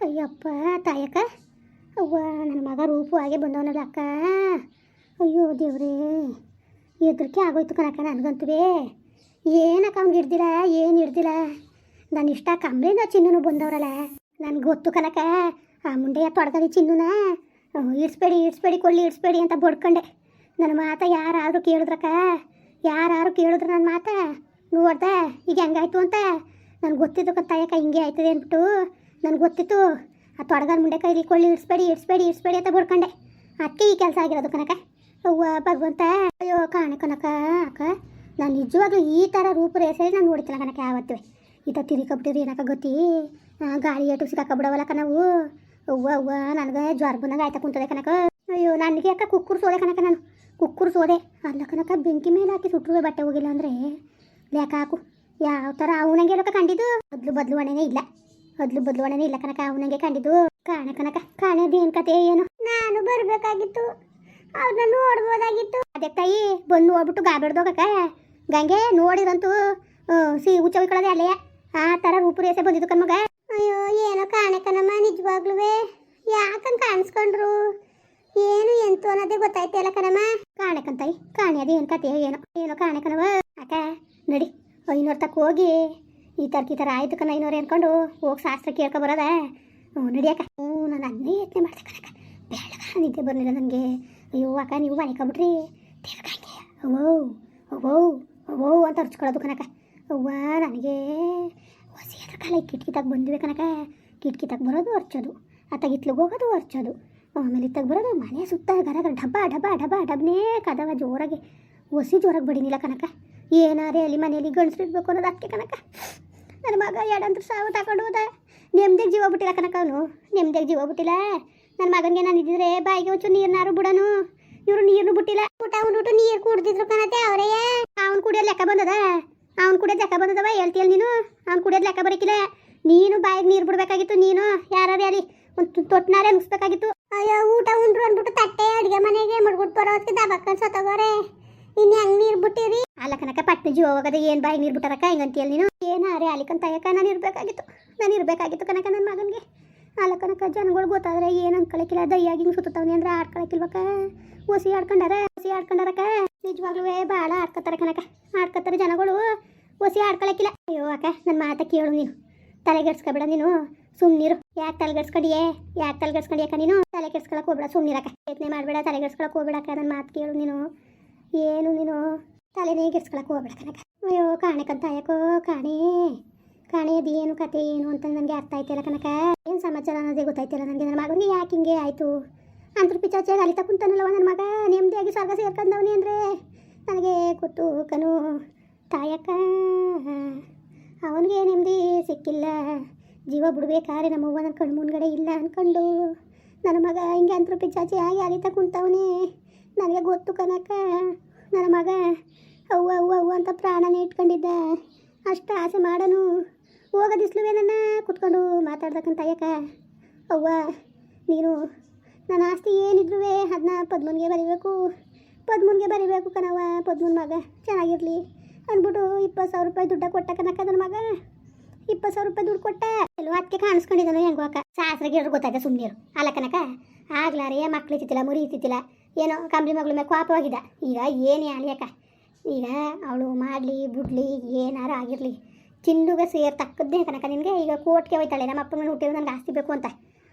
ಅಯ್ಯಪ್ಪ ತಾಯಕ್ಕ, ಅವ್ವ ನನ್ನ ಮಗ ರೂಪು ಹಾಗೆ ಬಂದವನಲ್ಲ ಅಕ್ಕ. ಅಯ್ಯೋ ದೇವ್ರೇ, ಹೆದರಿಕೆ ಆಗೋಯ್ತು ಕಣಕ್ಕ ನನಗಂತೂ. ಏನಕ್ಕ ಅವ್ನಿಗೆ ಹಿಡ್ದಿಲ್ಲ, ಏನು ಹಿಡ್ದಿಲ್ಲ. ನಾನು ಇಷ್ಟ ಕಂಬ್ಳಿಂದ ಚಿನ್ನೂ ಬಂದವ್ರಲ್ಲ, ನನಗೆ ಗೊತ್ತು ಕಣಕ್ಕ. ಆ ಮುಂಡೆಯ ತೊಡ್ಗದಿ ಚಿನ್ನೂನ ಇಡ್ಸ್ಬೇಡಿ ಇಡ್ಸ್ಬೇಡಿ ಕೊಳ್ಳಿ ಇಡ್ಸ್ಬೇಡಿ ಅಂತ ಬಡ್ಕೊಂಡೆ. ನನ್ನ ಮಾತ ಯಾರಾದರೂ ಕೇಳಿದ್ರಕ್ಕ, ಯಾರು ಕೇಳಿದ್ರು ನನ್ನ ಮಾತ ನೋಡ್ದೆ ಈಗ ಹೆಂಗಾಯ್ತು ಅಂತ. ನನಗೆ ಗೊತ್ತಿತ್ತು ತಾಯಕ್ಕ ಹಿಂಗೆ ಆಯ್ತದೆ ಅಂದ್ಬಿಟ್ಟು. ನನಗೆ ಗೊತ್ತಿತ್ತು ಆ ತೊಡಗನ ಮುಂಡೆ ಕೈಲಿ ಕೊಳ್ಳಿ ಇಡ್ಸ್ಬೇಡಿ ಇಡ್ಸ್ಬೇಡಿ ಇಡ್ಸ್ಬೇಡಿ ಅಂತ ಬಡ್ಕೊಂಡೆ. ಅದಕ್ಕೆ ಈ ಕೆಲಸ ಆಗಿರೋದು ಕನಕ. ಅವ್ವ ಭಗವಂತ, ಅಯ್ಯೋ ಕಾಣೆ ಕನಕ ಅಕ್ಕ. ನಾನು ನಿಜವಾಗ್ಲೂ ಈ ಥರ ರೂಪರೇಸೆ ನಾನು ನೋಡಿತಿಲ್ಲ ಕನಕ ಯಾವತ್ತೂ. ಈ ಥರ ತಿರಿಕಬಿಟ್ಟಿರಿ ಏನಕ್ಕ ಗೊತ್ತಿ, ಗಾಳಿ ಏಟು ಸಿಕ್ಕಾಕಬಿಡವಲ್ಲಕ್ಕ ನಾವು. ಅವ್ವ ಅವ್ವ ನನಗೆ ಜ್ವರ ಬಂದಂಗೆ ಆಯ್ತಾ ಕುಂತದೆ ಕನಕ. ಅಯ್ಯೋ ನನಗೆ ಅಕ್ಕ ಕುಕ್ಕುರು ಸೋದೆ ಕನಕ. ನಾನು ಕುಕ್ಕುರು ಸೋದೆ ಅಲ್ಲ ಕನಕ. ಬೆಂಕಿ ಮೇಲೆ ಹಾಕಿ ಸುಟ್ಟರು ಬಟ್ಟೆ ಹೋಗಿಲ್ಲ ಅಂದರೆ ಲೆಕ್ಕ ಹಾಕು. ಯಾವ ಥರ ಅವನಂಗೆ ಹೇಳೋಕೆ ಕಂಡಿದ್ದು. ಬದಲುವಣೆನೇ ಇಲ್ಲ, ಬದಲುವಣೆನೇ ಇಲ್ಲ ಕನಕ. ಅವನಂಗೆ ಕಂಡಿದ್ದು ಕಾಣೆ ಕನಕ. ಕಾಣೆದೇನು ಕತೆ ಏನು. ನಾನು ಬರಬೇಕಾಗಿತ್ತು, ಅವ್ರನ್ನ ನೋಡ್ಬೋದಾಗಿತ್ತು. ಅದೇ ತಾಯಿ ಬಂದು ನೋಡ್ಬಿಟ್ಟು ಗಾಬೆಡ್ದೋಗಕ್ಕ. ಗಂಗೆ ನೋಡಿರಂತೂ ಹುಚ್ಚ ಹೊಯ್ಕೊಳ್ಳೋದೆ ಅಲ್ಲೇ. ಆ ಥರ ರೂಪುರೇಸೆ ಬಂದಿದ್ದು ಕಣ್ಮಗ. ಅಯ್ಯೋ ಏನೋ ಕಾಣೆ ಕಣಮ್ಮ, ನಿಜವಾಗ್ಲೂ ಯಾಕಂಗೆ ಕಾಣಿಸ್ಕೊಂಡ್ರು ಏನು ಎಂತು ಅನ್ನೋದೇ ಗೊತ್ತಾಯ್ತಲ್ಲ ಕಣಮ್ಮ. ಕಾಣೆ ಕಂತಾಯಿ, ಕಾಣೆ ಅದೇ ಏನು ಕತೆ ಏನೋ ಏನೋ ಕಾಣೆ ಕಣವ. ಅಕ್ಕ ನಡಿ 500 ತಕ್ಕ ಹೋಗಿ ಈ ಥರ ಆಯ್ತು ಕಣ 500 ಅನ್ಕೊಂಡು ಹೋಗಿ ಶಾಸ್ತ್ರ ಕೇಳ್ಕೊಬರೋದ. ನಡಿಯಕ್ಕ. ನಾನು ಅದನ್ನೇ ಯತ್ನೆ ಮಾಡ್ದೆ ಕಣಕ್ಕ. ಬೆಳಗ ನಿದ್ದೆ ಬರಲಿಲ್ಲ ನನಗೆ. ಅಯ್ಯೋ ಅಕ್ಕ ನೀವು ಮನೆಕೊಬಿಟ್ರಿ ತಿರ್ಗಂಗೆ ಅವ್ವೋ ಅವ್ವೋ ಅವ್ವೋ ಅಂತ ಹರ್ಚ್ಕೊಳ್ಳೋದು ಕನಕ. ಅವ್ವ ನನಗೆ ಹೊಸಿ ಅದ್ರ ಕಾಲ ಕಿಟಕಿತಾಗ ಬಂದಿವೆ ಕನಕ. ಕಿಟಕಿತಾಗ ಬರೋದು ಹರ್ಚೋದು, ಅತ್ತಾಗಿತ್ಲಿಗೆ ಹೋಗೋದು ಹರ್ಚೋದು, ಆಮೇಲೆ ಇತ್ತಾಗ ಬರೋದು. ಮನೆ ಸುತ್ತ ಗರಗ ಡಬ್ಬ ಡಬ್ಬ ಡಬ್ಬ ಡಬ್ಬನೇ ಕದವ ಜೋರಾಗಿ ಹೊಸಿ ಜೋರಾಗಿ ಬಡಿನಿಲ್ಲ ಕನಕ. ಏನಾರೇ ಅಲ್ಲಿ ಮನೆಯಲ್ಲಿ ಗಂಡಸ್ರು ಇರಬೇಕು ಅನ್ನೋದು ಅದಕ್ಕೆ ಕನಕ. ನನ್ನ ಮಗ ಎರಡಂತೂ ಸಾವು ತಗೊಂಡು ಹೋದ. ನೆಮ್ಮದಿಗೆ ಜೀವ ಬಿಟ್ಟಿಲ್ಲ ಕನಕ. ಅವನು ನೆಮ್ಮದಿಗೆ ಜೀವ ಬಿಟ್ಟಿಲ್ಲ. ನನ್ನ ಮಗನಿಗೆ ನಾನು ಇದ್ದಿದ್ರೆ ಬಾಯಿಗೆ ಒಂಚೂರು ನೀರ್ನಾರು ಬಿಡೋನು. ಇವರು ನೀರು ಬಿಟ್ಟಿಲ್ಲ. ಊಟ ಉಂಡ್ಬಿಟ್ಟು ನೀರು ಕುಡ್ದಿದ್ರು ಕಣತೆ ಅವರೇ. ಅವ್ನು ಕುಡಿಯೋದು ಲೆಕ್ಕ ಬಂದದ, ಅವ್ನು ಕುಡಿಯೋದು ಲೆಕ್ಕ ಬಂದದವ. ಹೇಳ್ತೀಯಲ್ಲ ನೀನು, ಅವ್ನು ಕುಡಿಯೋದು ಲೆಕ್ಕ ಬರಕಿಲ್ಲ. ನೀನು ಬಾಯಿಗೆ ನೀರು ಬಿಡ್ಬೇಕಾಗಿತ್ತು. ನೀನು ಯಾರೇ ಅಲ್ಲಿ ಒಂದು ತೊಟ್ಟನಾರೇ ಮುಗಿಸ್ಬೇಕಾಗಿತ್ತು. ಅಯ್ಯೋ ಊಟ ಉಂಡ್ರು ಅಂದ್ಬಿಟ್ಟು ತಟ್ಟೆ ಅಡುಗೆ ಮನೆಗೆ ಮಡ್ಬಿಟ್ಟು ಬರೋದಕ್ಕೆ ದಬಕ್ಕನ್ ಸತ್ತೋಗೋರೆ. ಇನ್ನು ಹೆಂಗೆ ನೀರು ಬಿಟ್ಟಿರಿ ಅಲ್ಲ ಕನಕ. ಪಟ್ನ ಜೀವ ಹೋಗೋದು ಏನು ಬಾಯಿ ನೀರು ಬಿಟ್ಟಾರಕ್ಕ ಹಿಂಗಂತೀಯಲ್ಲ ನೀನು. ಏನಾರೇ ಅಲಿಕಂತ ಅಯ್ಯಕ್ಕ. ನಾನು ಇರಬೇಕಾಗಿತ್ತು ಕನಕ ನನ್ನ ಮಗನಿಗೆ. ಅಲ್ಲ ಕನಕ, ಜನಗಳು ಗೊತ್ತಾದ್ರೆ ಏನು ಅನ್ಕೊಳಕಿಲ್ಲ. ದಯ್ಯಾಗಿ ಹಿಂಗೆ ಸುತ್ತವನಿ ಅಂದ್ರೆ ಆಡ್ಕೊಳಕಿಲ್ವಕ್ಕ. ಹೊಸಿ ಆಡ್ಕೊಂಡಾರಕ್ಕ. ನಿಜವಾಗ್ಲೂ ಭಾಳ ಆಡ್ಕೊತಾರೆ ಕನಕ. ಆಡ್ಕೊತಾರೆ ಜನಗಳು, ಹೊಸಿ ಆಡ್ಕೊಳಕಿಲ್ಲ. ಅಯ್ಯೋ ಅಕ್ಕ ನನ್ನ ಮಾತ ಕೇಳು ನೀನು. ತಲೆಗೆಡ್ಸ್ಕೊಬೇಡ ನೀನು, ಸುಮ್ಮನಿರು. ಯಾಕೆ ತಲೆಗೆಡ್ಸ್ಕೊಂಡಿಯಕ್ಕ ನೀನು. ತಲೆ ಕೆಡ್ಸ್ಕೊಳಕ್ಕೆ ಹೋಗ್ಬೇಡ, ಸುಮ್ಮನಿರಕ್ಕ. ಯತ್ನೆ ಮಾಡಬೇಡ, ತಲೆಗೆಡ್ಸ್ಕೊಳಕ್ಕೆ ಹೋಗ್ಬೇಡಕ್ಕ. ನನ್ನ ಮಾತು ಕೇಳು ನೀನು. ಏನು ನೀನು ತಲೆನೇ ಗೆಡ್ಸ್ಕೊಳಕ್ಕೆ ಹೋಗ್ಬೇಡ ಕನಕ. ಅಯ್ಯೋ ಕಾಣೆಕಂತ ಯಾಕೋ ಕಾಣೆ ಅದು ಏನು ಕತೆ ಏನು ಅಂತ ನನಗೆ ಅರ್ಥ ಆಯ್ತಿಲ್ಲ ಕನಕ. ಏನು ಸಮಾಚಾರ ಅನ್ನೋದೇ ಗೊತ್ತಾಯ್ತಿಲ್ಲ ನನಗೆ. ನನ್ನ ಮಗನಿಗೆ ಯಾಕೆ ಹಿಂಗೆ ಆಯಿತು ಅಂತ ಪಿಚಾಚಾಗಿ ಅಲಿತಾ ಕುಂತಾನಲ್ಲವ ನನ್ನ ಮಗ. ನೆಮ್ಮದಿಯಾಗಿ ಸ್ವರ್ಗ ಸೇರ್ಕೊಂಡವನಿ ಅಂದರೆ ನನಗೆ ಗೊತ್ತು ಕನು ತಾಯಕ್ಕ. ಅವನಿಗೆ ನೆಮ್ಮದಿ ಸಿಕ್ಕಿಲ್ಲ. ಜೀವ ಬಿಡ್ಬೇಕಾದ್ರೆ ನಮ್ಮವ್ವ ನನ್ನ ಕಣ್ಣು ಮುಂದ್ಗಡೆ ಇಲ್ಲ ಅಂದ್ಕೊಂಡು ನನ್ನ ಮಗ ಹಿಂಗೆ ಅಂತರೂ ಪಿಚಾಚಿ ಆಗಿ ಅಲಿತಾ ಕುಂತವನಿ. ನನಗೆ ಗೊತ್ತು ಕನಕ. ನನ್ನ ಮಗ ಅವ್ವ ಅವ್ವ ಅವ್ವ ಅಂತ ಪ್ರಾಣನೇ ಇಟ್ಕೊಂಡಿದ್ದ. ಅಷ್ಟು ಆಸೆ ಮಾಡೋನು ಹೋಗೋದಿಸ್ಲುವೆ ನನ್ನ ಕುತ್ಕೊಂಡು ಮಾತಾಡ್ದಕ್ಕಂತ ಅಯ್ಯಕ್ಕ. ಅವ್ವ ನೀನು ನನ್ನ ಆಸ್ತಿ ಏನಿದ್ರು ಅದನ್ನ ಪದ್ಮನಿಗೆ ಬರೀಬೇಕು ಕಣವ್ವ. ಪದ್ಮನ ಮಗ ಚೆನ್ನಾಗಿರಲಿ ಅಂದ್ಬಿಟ್ಟು 20,000 ರೂಪಾಯಿ ದುಡ್ಡ ಕೊಟ್ಟ ಕನಕ. ನನ್ನ ಮಗ 20,000 ರೂಪಾಯಿ ದುಡ್ಡು ಕೊಟ್ಟ. ಎಲ್ಲೋ ಅದಕ್ಕೆ ಕಾಣಿಸ್ಕೊಂಡಿದ್ದಾನೋ ಹೆಂಗೋ ಅಕ್ಕ. ಶಾಸ್ತ್ರಕ್ಕೆ ಹೇಳಿದ್ರು ಗೊತ್ತಾಯ್ತ ಸುಮ್ಮನಿರು. ಅಲ್ಲ ಕನಕ, ಆಗ್ಲಾರೇ ಮಕ್ಳು ಇತ್ತಿಲ್ಲ, ಮುರಿ ಇತ್ತಿಲ್ಲ, ಏನೋ ಕಂಬಳಿ ಮಗಳ ಮೇಲೆ ಕೋಪವಾಗಿದ್ದ. ಈಗ ಏನೇ ಆಗಲಿ ಅಕ್ಕ, ಈಗ ಅವಳು ಮಾಡಲಿ ಬಿಡ್ಲಿ ಏನಾರು ಆಗಿರಲಿ ಚಿಂದುಗೆ ಸೇರ್ ತಕ್ಕದ್ದೇ ಕನಕ ನಿನಗೆ. ಈಗ ಕೋರ್ಟ್ಗೆ ಹೋಯ್ತಾಳೆ ನಮ್ಮ ಅಪ್ಪನ ಹುಟ್ಟಿದ್ರು ನನಗೆ ಆಸ್ತಿ ಬೇಕು ಅಂತ.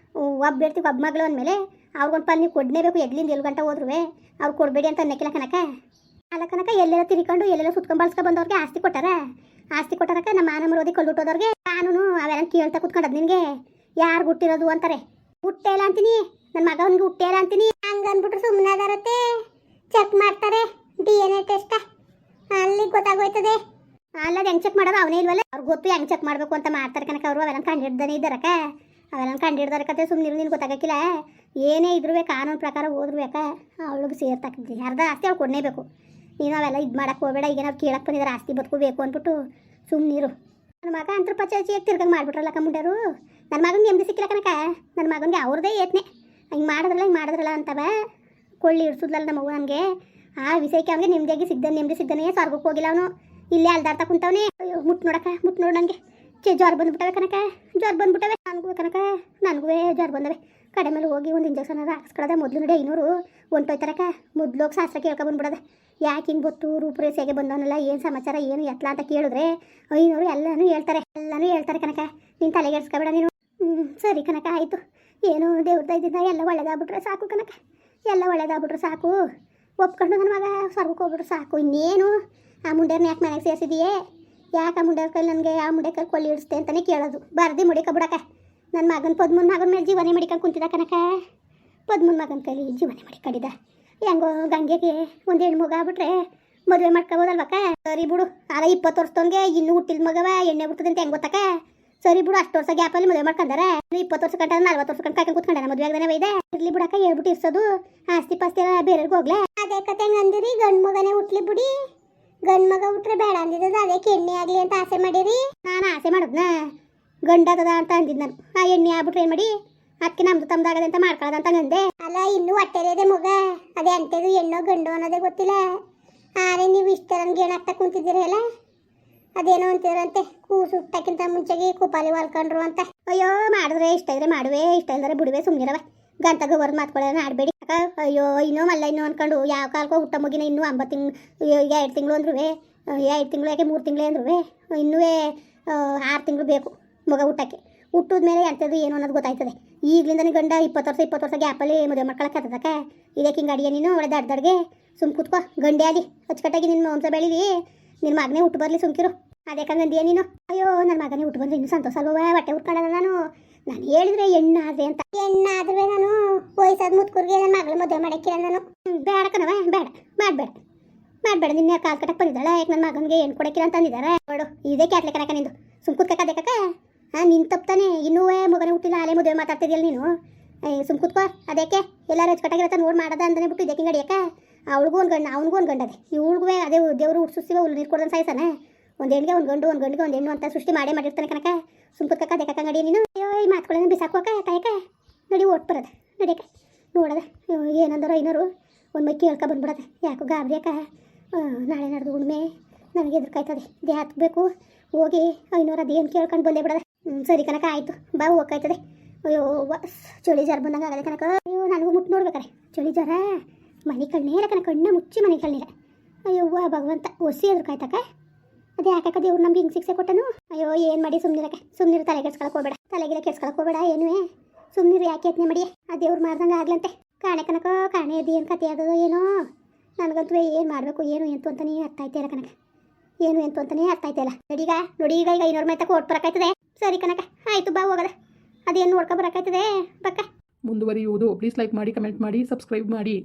ಒಬ್ಬ ಮಗಳು ಅಂದಮೇಲೆ ಅವ್ರಿಗೊಂದು ಪಲ್ ನೀವು ಕೊಡಲೇಬೇಕು. ಎಡ್ಲಿಂದ 7 ಗಂಟೆ ಹೋದ್ರೂ ಅವ್ರು ಕೊಡಬೇಡಿ ಅಂತ ಅನ್ನಕ್ಕಿಲ್ಲ ಕನಕ. ಅಲ್ಲ ಕನಕ, ಎಲ್ಲೆಲ್ಲ ತಿರ್ಕೊಂಡು ಎಲ್ಲೆಲ್ಲ ಸುತ್ಕೊಂಡು ಬಳಸ್ಕೊ ಬಂದವ್ರಿಗೆ ಆಸ್ತಿ ಕೊಟ್ಟಾರಕ್ಕ. ನಮ್ಮ ಮಾನ ಮರೋದಿ ಕೊಲ್ಬಿಟ್ಟೋದವ್ರಿಗೆ ಕಾನೂನು ಅವೆಲ್ಲ ಕೇಳ್ತಾ ಕುತ್ಕೊಂಡದ್ ನಿನಗೆ. ಯಾರು ಹುಟ್ಟಿರೋದು ಅಂತಾರೆ. ಹುಟ್ಟೇ ಇಲ್ಲ ಅಂತೀನಿ, ನನ್ನ ಮಗನಿಗೆ ಹುಟ್ಟೇ ಇಲ್ಲ ಅಂತೀನಿ. ಹಂಗನ್ಬಿಟ್ರು ಸುಮ್ಮನೆ ಅದರತ್ತೆ ಚೆಕ್ ಮಾಡ್ತಾರೆ. DNA ಟೆಸ್ಟ್ ಅಲ್ಲಿ ಗೊತ್ತಾಗೋಯ್ತದೆ. ಅಲ್ಲದ ಹೆಂಗೆ ಚೆಕ್ ಮಾಡೋದು ಅವನೇ ಇಲ್ವಲ್ಲ. ಅವ್ರಿಗೆ ಗೊತ್ತು ಹೆಂಗೆ ಚೆಕ್ ಮಾಡಬೇಕು ಅಂತ ಮಾಡ್ತಾರೆ ಕನಕ. ಅವರು ಅವೆಲ್ಲ ಕಂಡಿಡ್ದಾನೆ ಇದ್ದಾರಕ್ಕ. ಅವೆಲ್ಲ ಕಂಡಿಡ್ದಾರಕತ್ತೆ. ಸುಮ್ಮನೆ ನೀನು ಗೊತ್ತಾಗಕ್ಕಿಲ್ಲ. ಏನೇ ಇದ್ರೂ ಕಾನೂನು ಪ್ರಕಾರ ಹೋದ್ರು ಅಕ್ಕ ಅವಳಿಗೆ ಸೇರ್ತಕ್ಕಂತೆ ಅರ್ಧ ಆಸ್ತಿ ಅವ್ಳು ಕೊಡಲೇಬೇಕು. ನೀನು ಅವೆಲ್ಲ ಇದು ಮಾಡೋಕ್ಕೆ ಹೋಗಬೇಡ. ಈಗ ನಾವು ಕೇಳಕ್ಕೆ ಬಂದಿದ್ದಾರೆ ಆಸ್ತಿ ಬದುಕಬೇಕು ಅಂದ್ಬಿಟ್ಟು ಸುಮ್ಮನಿರು. ನನ್ನ ಮಗ ಅಂತರೂ ಪಚಾಚಿಯಾಗಿ ತಿರ್ಗಂಗೆ ಮಾಡಿಬಿಟ್ರಲ್ಲ ಮುಂಡರು. ನನ್ನ ಮಗನಿಗೆ ನೆಮ್ಮದಿ ಸಿಕ್ಕಿಲ್ಲ ಕನಕ. ನನ್ನ ಮಗನಿಗೆ ಅವ್ರದ್ದೇ ಯತ್ನೆ. ಹಿಂಗೆ ಮಾಡಿದ್ರಲ್ಲ ಅಂತವ ಕೊಳ್ಳಿ ಇಡ್ಸುದ್ಲಲ್ಲ ನಮ್ಮವ್ವ ನನಗೆ. ಆ ವಿಷಯಕ್ಕೆ ಅವನಿಗೆ ನೆಮ್ಮದಿ ಸಿಗ್ದಾನೆ ಸ್ವರ್ಗಕ್ಕೆ ಹೋಗಿಲ್ಲ ಅವನು. ಇಲ್ಲೇ ಅಲ್ದಾಡ್ತಾ ಕುಂತವನೇ. ಮುಟ್ಟು ನೋಡು ನನಗೆ ಜ್ವರ ಬಂದ್ಬಿಟ್ಟವೆ ಕನಕ, ಜ್ವರ ಬಂದ್ಬಿಟ್ಟವೆ ನನಗೂ ಕನಕ, ನನಗೂ ಜ್ವರ ಬಂದವೆ. ಕಡೆ ಮೇಲೆ ಹೋಗಿ ಒಂದು ಇಂಜೆಕ್ಷನ್ ಹಾಕ್ಸ್ಕೊಳ್ಳೋದ. ಮೊದಲು ನೋಡಿ 500 ಹೊಂಟೋಯ್ತಾರಕ. ಮೊದಲು ಹೋಗಿ ಶಾಸ್ತ್ರ ಕೇಳ್ಕೊ ಬಂದ್ಬಿಡೋದ. ಯಾಕೆ ಹಿಂಗೆ ಗೊತ್ತು ರೂಪುರೇಷೆಗೆ ಬಂದವನಲ್ಲ, ಏನು ಸಮಾಚಾರ ಏನು ಎತ್ತಲ ಅಂತ ಕೇಳಿದ್ರೆ 500 ಎಲ್ಲನೂ ಹೇಳ್ತಾರೆ ಕನಕ. ನೀನು ತಲೆಗೆಡ್ಸ್ಕೊಬೇಡ ನೀನು. ಸರಿ ಕನಕ, ಆಯಿತು. ಏನು ದೇವ್ರ ದಯದಿಂದ ಎಲ್ಲ ಒಳ್ಳೇದಾಗ್ಬಿಟ್ರೆ ಸಾಕು ಕನಕ, ಎಲ್ಲ ಒಳ್ಳೇದಾಗ್ಬಿಟ್ರೆ ಸಾಕು. ಒಪ್ಕೊಂಡು ನನ್ನ ಮಗ ಸ್ವರ್ಗಕ್ಕೆ ಹೋಗ್ಬಿಟ್ರೆ ಸಾಕು. ಇನ್ನೇನು ಆ ಮುಂಡ್ಯಾರನ್ನ ಯಾಕೆ ಮನೆಗೆ ಸೇರಿಸಿದೆಯೇ, ಯಾಕೆ ಆ ಮುಂಡ್ಯಾರ ಕೈ ನನಗೆ ಆ ಮುಂಡೆ ಕೈ ಕೊಳ್ಳಿ ಇಡಿಸ್ತೆ ಅಂತಲೇ ಕೇಳೋದು. ಬರ್ದಿ ಮುಡಿಕೊಬಿಡಕ. ನನ್ನ ಮಗನ ಪದ್ಮನ ಮಗನ ಮೇಲೆ ಜೀವನೇ ಮಡಿಕೊಂಡು ಕುಂತಿದ್ದ ಕನಕ. ಪದ್ಮನ ಮಗನ ಕೈಲಿ ಜೀವನೇ ಮಡಿಕೊಂಡಿದ್ದ. ಹೆಂಗೋ ಗಂಗೆಗೆ ಒಂದು ಹೆಣ್ಣು ಮಗ ಆಗ್ಬಿಟ್ರೆ ಮದುವೆ ಮಾಡ್ಕೋಬೋದಲ್ವಕ್ಕ. ಸರಿ ಬಿಡು, ಆಗ 20 ವರ್ಷದವನಿಗೆ ಇನ್ನೂ ಹುಟ್ಟಿದ ಮಗವ ಎಣ್ಣೆ ಬಿಡ್ತದೆ ಅಂತ ಹೆಂಗೆ ಗೊತ್ತಕ್ಕ. ಸರಿ ಬಿಡು, ಅಷ್ಟು ವರ್ಷ ಗ್ಯಾಪಲ್ಲಿ ಮದುವೆ ಮಾಡ್ಕೊಂಡಾರೆ. 20 ವರ್ಷ ಕಂಡ 40 ವರ್ಷ ಕಂಡು ಕಾಯ್ಕೊಂಡು ಕೂತ್ಕೊಂಡ ಮದುವೆ ಆಗದೇ ಇದೆ. ಇರ್ಲಿ ಬಿಡಕ್ಕ, ಹೇಳ್ಬಿಟ್ಟು ಇರ್ಸೋದು. ಆಸ್ತಿ ಪಾಸ್ತಿ ಎಲ್ಲ ಬೇರೆಯವ್ರಿಗೆ ಹೋಗ್ಲೆ. ಅದೇ ಕತೆ ಹೆಂಗೆ ಅಂದಿರಿ, ಗಂಡು ಮಗನೇ ಹುಟ್ಲಿ ಬಿಡಿ, ಗಂಡು ಮಗ ಹುಟ್ರೆ ಬೇಡ ಅಂದಿದ್ದದ. ಅದಕ್ಕೆ ಎಣ್ಣೆ ಆಗಲಿ ಅಂತ ಆಸೆ ಮಾಡಿರಿ. ನಾನು ಆಸೆ ಮಾಡೋದ್ನ ಗಂಡಾಗದ ಅಂತ ಅಂದಿದ್ದು. ನಾನು ಆ ಎಣ್ಣೆ ಆಗ್ಬಿಟ್ರೆ ಏನು ಮಾಡಿ, ಅದಕ್ಕೆ ನಮ್ದು ತಮ್ದಾಗದೆ ಅಂತ ಮಾಡ್ಕೊಳ್ಳೋದು ಅಂತ ಅಂದೆ. ಅಲ್ಲ, ಇನ್ನೂ ಹೊಟ್ಟೆಲಿದೆ ಮಗ, ಅದೇ ಅಂಟೆದು ಹೆಣ್ಣೋ ಗಂಡು ಅನ್ನೋದೇ ಗೊತ್ತಿಲ್ಲ. ಆರೆ ನೀವು ಇಷ್ಟ ನನ್ಗೆ ಏನಾಗ್ತಾ ಕುಂತಿದ್ದೀರಿ ಅಲ್ಲ, ಅದೇನೋ ಅಂತಿದ್ರಂತೆ, ಕೂಸು ಹುಟ್ಟಕ್ಕಿಂತ ಮುಂಚೆಗೆ ಕುಪಾಲಿ ವಾಲ್ಕೊಂಡ್ರು ಅಂತ. ಅಯ್ಯೋ, ಮಾಡಿದ್ರೆ ಇಷ್ಟ ಇದ್ರೆ ಮಾಡುವೆ, ಇಷ್ಟ ಇಲ್ಲದ್ರೆ ಬಿಡುವೆ, ಸುಮ್ಮನಿರವ. ಗಂತ ಗೊಬ್ಬರ ಮಾತ್ಕೊಳ್ಳೋಣ ಆಡಬೇಡಿ. ಅಯ್ಯೋ, ಇನ್ನೂ ಮಲ್ಲ ಇನ್ನೂ ಅಂದ್ಕೊಂಡು ಯಾವ ಕಾಲಕ್ಕೋ ಹುಟ್ಟ ಮುಗಿನ ಇನ್ನೂ 9 ತಿಂಗಳು 2 ತಿಂಗಳು ಅಂದ್ರೂ 2 ತಿಂಗಳು ಯಾಕೆ 3 ತಿಂಗಳೇ ಅಂದ್ರೂ ಇನ್ನೂ 6 ತಿಂಗಳು ಬೇಕು ಮಗ ಹುಟ್ಟಕ್ಕೆ. ಹುಟ್ಟಿದ ಮೇಲೆ ಎಂಥದ್ದು ಏನು ಅನ್ನೋದು ಗೊತ್ತಾಯ್ತದೆ. ಈಗಲಿಂದನೇ ಗಂಡ 20 ವರ್ಷ ಗ್ಯಾಪಲ್ಲಿ ಮದುವೆ ಮಾಡ್ಕೊಳಕ್ಕೆ ಹತ್ತದಕ್ಕ. ಇದಕ್ಕೆ ಹಿಂಗೆ ಅಡಿಗೆ ನೀನು ಒಳ್ಳೆ ದಡ್ದಡ್ಗೆ ಸುಮ್ ಕೂತ್ಕೋ. ಗಂಡೆ ಆಗಿ ಅಚ್ಚುಕಟ್ಟಾಗಿ ನಿನ್ನ ಮಾಂಸ ಬೆಳೀಲಿ, ನಿನ್ನ ಮಗನೇ ಹುಟ್ಟು ಬರಲಿ, ಸುಮ್ಕಿರು. ಅದೇ ಕಂಗಂದಿಯ ನೀನು. ಅಯ್ಯೋ, ನನ್ನ ಮಗನೇ ಹುಟ್ಟು ಬಂದ್ರೆ ಇನ್ನೂ ಸಂತೋಷ ಅಲ್ವ, ಹೊಟ್ಟೆ ಹುಟ್ಕೊಳ್ಳೋಣ. ನಾನು ಹೇಳಿದ್ರೆ ಹೆಣ್ಣಾದ್ರೆ ಅಂತ. ಹೆಣ್ಣಾದ್ರೆ ನಾನು ವಯಸ್ಸಾದ ಮುತ್ಕೂರಿಗೆ ನನ್ನ ಮಗಳು ಮದುವೆ ಮಾಡೋಕ್ಕಿಲ್ಲ ನಾನು. ಬೇಡ ಕಣವ, ಬೇಡ, ಮಾಡಬೇಡ. ನಿನ್ನೆ ಕಾಲ್ ಕಟ್ಟಕ್ಕೆ ಬಂದಿದ್ದಾಳೆ, ಯಾಕೆ ನನ್ನ ಮಗನಿಗೆ ಹೆಣ್ಣು ಕೊಡೋಕ್ಕಿಲ್ಲ ಅಂತ ಅಂದಿದ್ದಾರೆ. ನೋಡು, ಇದೇ ಕ್ಯಾಟ್ಲೆ ಕಣಕ ನಿಂದು. ಸುಮ್ ಕೂತ್ಕಕ್ಕ ಅದೇ ಕಕ್ಕ. ನಿನ್ನ ತಪ್ತಾನೆ, ಇನ್ನೂ ಮಗನೇ ಹುಟ್ಟಿಲ್ಲ, ಅಲ್ಲೇ ಮದುವೆ ಮಾತಾಡ್ತಿದ್ಯಲ್ಲ ನೀನು. ಸುಮ್ ಕೂತ್ಕೋ. ಅದಕ್ಕೆ ಎಲ್ಲರೂ ಅಚ್ಚುಕಟ್ಟಾಗಿರತ್ತ ನೋಡಿ ಮಾಡೋದ ಅಂತಲೇ ಬಿಟ್ಟು ಇದಕ್ಕೆ ಹಿಂಗೆ ಅಡಿಯಕ್ಕ. ಅವಳಿಗೂ ಒಂದು ಗಂಡು, ಅವನಿಗೂ ಒಂದು ಗಂಡದೆ. ಇವಳಿಗೂ ಅದೇ ದೇವರು ಹುಟ್ಟಿಸಿವ ಹುಲ್ಲು ನೀರು ಕೊಡೋದು ಸಾಯ್ಸಾನೆ. ಒಂದು ಹೆಣ್ಣಿಗೆ ಒಂದು ಗಂಡು, ಒಂದು ಗಂಡಿಗೆ ಒಂದು ಹೆಣ್ಣು ಅಂತ ಸೃಷ್ಟಿ ಮಾಡಿರ್ತಾನೆ ಕನಕ. ಸುಮ್ ಕೂತ್ಕಕ್ಕ ಅದೇ ಕಕ್ಕ ನಡಿ ನೀನು. ಅಯ್ಯೋ, ಈ ಮಾತ್ಕೊಳ್ಳೋಣ ಬಿಸಾಕೋಕ ಕಾಯಕ. ನಡಿ ಓಟ್ ಬರೋದು ನಡಿಯಕ್ಕ. ನೋಡೋದ ಏನಂದಾರೋ 500 ಒಂದು ಮೈ ಕೇಳ್ಕೊ ಬಂದ್ಬಿಡೋದೆ. ಯಾಕೋ ಗಾಬರಿ ಅಕ್ಕ. ನಾಳೆ ನಡೆದು ಉಣ್ಮೆ ನನಗೆ ಎದುರ್ಕಾಯ್ತದೆ, ದೇಹ ಹತ್ಬೇಕು. ಹೋಗಿ 500 ಅದೇನು ಕೇಳ್ಕೊಂಡು ಬಂದೇ ಬಿಡೋದೆ. ಸರಿ ಕನಕ, ಆಯಿತು ಬಾ, ಹೋಗ್ಕಾಯ್ತದೆ. ಅಯ್ಯೋ, ಚಳಿ ಜ್ವರ ಬಂದಂಗೆ ಆಗದೆ ಕನಕ. ಅಯ್ಯೋ, ನನಗೂ ಮುಟ್ಟು ನೋಡ್ಬೇಕಾರೆ ಚಳಿ ಜ್ವರ. ಮನೆ ಕಣ್ಣೀರ ಕನಕ, ಕಣ್ಣ ಮುಚ್ಚಿ ಮನೆ ಕಣ್ಣೀರ. ಅಯ್ಯೋ ಭಗವಂತ, ಒಸಿ ಎದುರ್ಕಾಯ್ತಕ್ಕ. ಅದೇ ಯಾಕಕ್ಕ ದೇವ್ರು ನಮ್ಗೆ ಹಿಂಗೆ ಶಿಕ್ಷೆ ಕೊಟ್ಟನು. ಅಯ್ಯೋ, ಏನು ಮಾಡಿ ಸುಮ್ಮನಿರಕ್ಕೆ, ಸುಮ್ಮನಿರು. ತಲೆ ಕೆಡ್ಸ್ಕೊಳಕ್ಕೆ ಹೋಗಬೇಡ, ತಲೆಗಿಲ್ಲ ಕೆಡ್ಸ್ಕೊಳಕ್ಕೆ ಹೋಗಬೇಡ. ಏನುವೆ ಸುಮ್ಮನಿರು, ಯಾಕೆ ಯತ್ನೆ ಮಾಡಿ. ಆ ದೇವ್ರು ಮಾಡ್ದಂಗೆ ಆಗ್ಲಂತೆ. ಕಾಣೆ ಕನಕ, ಕಾಣೆ ಅದು ಏನು ಕತೆ ಆಗೋದು ಏನೋ. ನನಗಂತೂ ಏನು ಮಾಡಬೇಕು ಏನು ಎಂತು ಅಂತಲೇ ಅರ್ಥ ಆಯ್ತಿಲ್ಲ ಕನಕ. ಏನು ಎಂತು ಅಂತಲೇ ಅರ್ಥ ಆಯ್ತಿಲ್ಲ. ನೋಡಿ ಈಗ 500 ಮೈ ತಕ್ಕ ಓಟ್ ಬರೋಕ್ಕಾಯ್ತದೆ. ಸರಿ ಕನಕ, ಆಯಿತು ಬಾ, ಹೋಗದ. ಅದೇನು ನೋಡ್ಕೊ ಬರೋಕ್ಕಾಯ್ತದೆ ಬಕ್ಕ. ಮುಂದುವರಿಯುವುದು. ಪ್ಲೀಸ್ ಲೈಕ್ ಮಾಡಿ, ಕಮೆಂಟ್ ಮಾಡಿ, ಸಬ್ಸ್ಕ್ರೈಬ್ ಮಾಡಿ.